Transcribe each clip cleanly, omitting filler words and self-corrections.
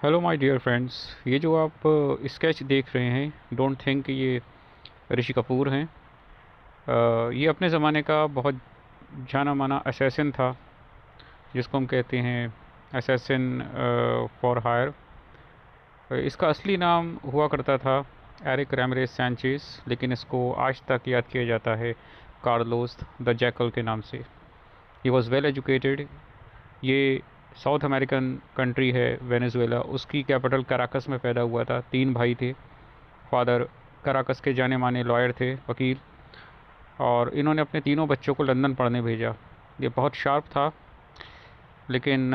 Hello my dear friends. ये जो आप स्केच देख रहे हैं, डोंट थिंक ये ऋषि कपूर हैं। ये अपने ज़माने का बहुत जाना माना असैसिन था, जिसको हम कहते हैं असैसिन फॉर हायर। इसका असली नाम हुआ करता था एरिक रैमरेस सैंचेज, लेकिन इसको आज तक याद किया जाता है कार्लोस द जैकल के नाम से। He was well educated. ये साउथ अमेरिकन कंट्री है वेनेजुएला, उसकी कैपिटल कराकस में पैदा हुआ था। तीन भाई थे। फादर कराकस के जाने माने लॉयर थे, वकील, और इन्होंने अपने तीनों बच्चों को लंदन पढ़ने भेजा। ये बहुत शार्प था, लेकिन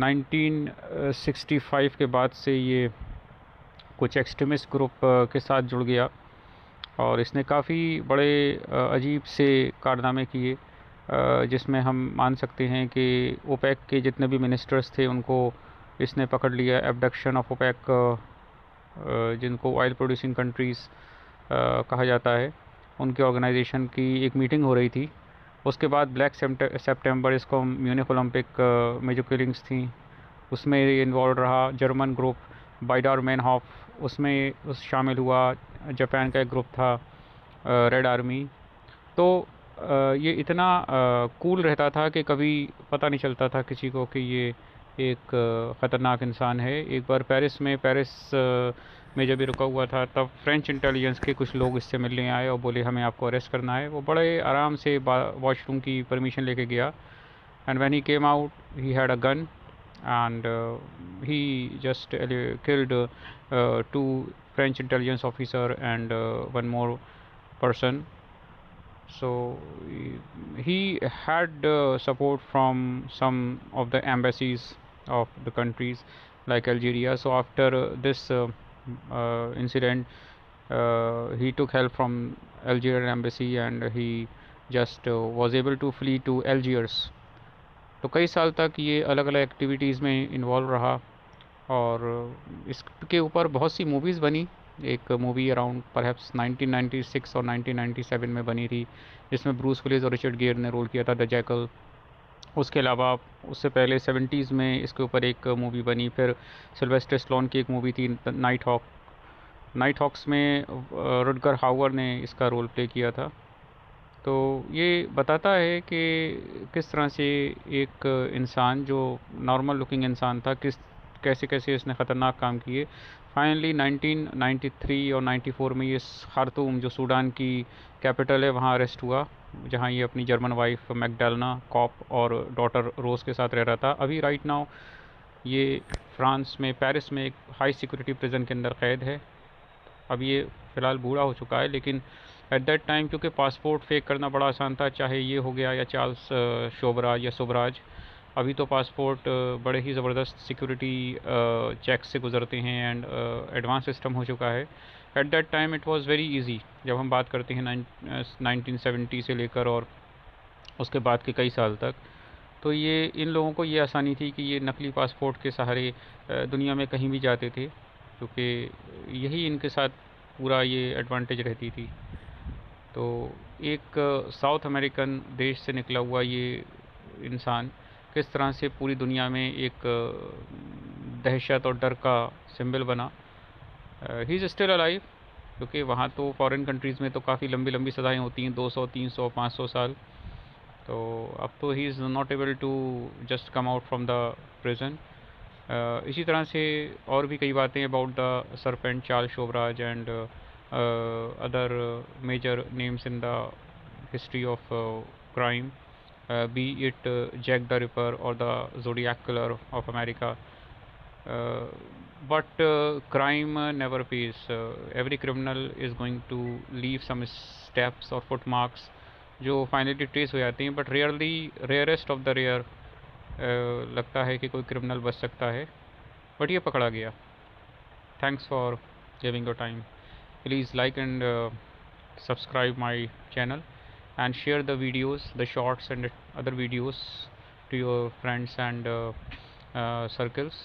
1965 के बाद से ये कुछ एक्सट्रीमिस्ट ग्रुप के साथ जुड़ गया, और इसने काफ़ी बड़े अजीब से कारनामे किए, जिसमें हम मान सकते हैं कि ओपेक के जितने भी मिनिस्टर्स थे उनको इसने पकड़ लिया। एबडक्शन ऑफ ओपेक, जिनको ऑयल प्रोड्यूसिंग कंट्रीज़ कहा जाता है, उनके ऑर्गेनाइजेशन की एक मीटिंग हो रही थी। उसके बाद ब्लैक सितंबर, इसको म्यूनिख ओलंपिक में जो किलिंग्स थी उसमें इन्वॉल्व रहा। जर्मन ग्रुप बाइडार मैनहॉफ उसमें उस शामिल हुआ। जापान का एक ग्रुप था रेड आर्मी। तो ये इतना कूल रहता था कि कभी पता नहीं चलता था किसी को कि ये एक ख़तरनाक इंसान है। एक बार पेरिस में जब ये रुका हुआ था, तब फ्रेंच इंटेलिजेंस के कुछ लोग इससे मिलने आए और बोले हमें आपको अरेस्ट करना है। वो बड़े आराम से वॉशरूम की परमिशन लेके गया, and when he came out he had a gun, and he just killed two French intelligence officer and one more person. So he had support from some of the embassies of the countries like Algeria. So after this incident, he took help from Algerian embassy, and he just was able to flee to Algiers. तो कई साल तक ये अलग अलग activities में involve रहा, और इसके ऊपर बहुत सी मूवीज़ बनी। एक मूवी अराउंड परहैप्स 1996 और 1997 में बनी थी, जिसमें ब्रूस विलिस और रिचर्ड गियर ने रोल किया था, द जैकल। उसके अलावा उससे पहले 70s में इसके ऊपर एक मूवी बनी। फिर सिल्वेस्टर स्टैलोन की एक मूवी थी नाइट हॉक। नाइट हॉक्स में रुडगर हाउवर ने इसका रोल प्ले किया था। तो ये बताता है कि किस तरह से एक इंसान जो नॉर्मल लुकिंग इंसान था, किस कैसे कैसे इसने ख़तरनाक काम किए। फाइनली 1993 और 94 में ये खार्तूम, जो सूडान की कैपिटल है, वहाँ अरेस्ट हुआ, जहाँ ये अपनी जर्मन वाइफ मैकडैलना कॉप और डॉटर रोज़ के साथ रह रहा था। अभी राइट नाउ ये फ्रांस में पेरिस में एक हाई सिक्योरिटी प्रिजन के अंदर क़ैद है। अब ये फ़िलहाल बूढ़ा हो चुका है, लेकिन एट दैट टाइम क्योंकि पासपोर्ट फेक करना बड़ा आसान था, चाहे ये हो गया या चार्ल्स शोभराज या शुभराज। अभी तो पासपोर्ट बड़े ही ज़बरदस्त सिक्योरिटी चेक से गुजरते हैं, एंड एडवांस सिस्टम हो चुका है। At that time it was very easy. जब हम बात करते हैं 1970 से लेकर और उसके बाद के कई साल तक, तो ये इन लोगों को ये आसानी थी कि ये नकली पासपोर्ट के सहारे दुनिया में कहीं भी जाते थे, क्योंकि यही इनके साथ पूरा ये एडवांटेज रहती थी। तो एक साउथ अमेरिकन देश से निकला हुआ ये इंसान किस तरह से पूरी दुनिया में एक दहशत और डर का सिंबल बना। ही इज़ स्टिल अलाइव, क्योंकि वहाँ तो फॉरेन कंट्रीज़ में तो काफ़ी लंबी लंबी सज़ाएँ होती हैं, 200 300 500 साल। तो अब तो he is not able to just come out from the prison. इसी तरह से और भी कई बातें about the serpent Charles Sobhraj and other major names in the history of crime, be it Jack the Ripper or the Zodiac Killer of America. Uh, but crime never pays. Every criminal is going to leave some steps or footmarks जो finally trace हो जाती हैं, but rarely rarest of the rare लगता है कि कोई criminal बच सकता है, बट ये पकड़ा गया। Thanks for giving your time. Please like and subscribe my channel, and share the videos, the shorts and other videos to your friends and circles.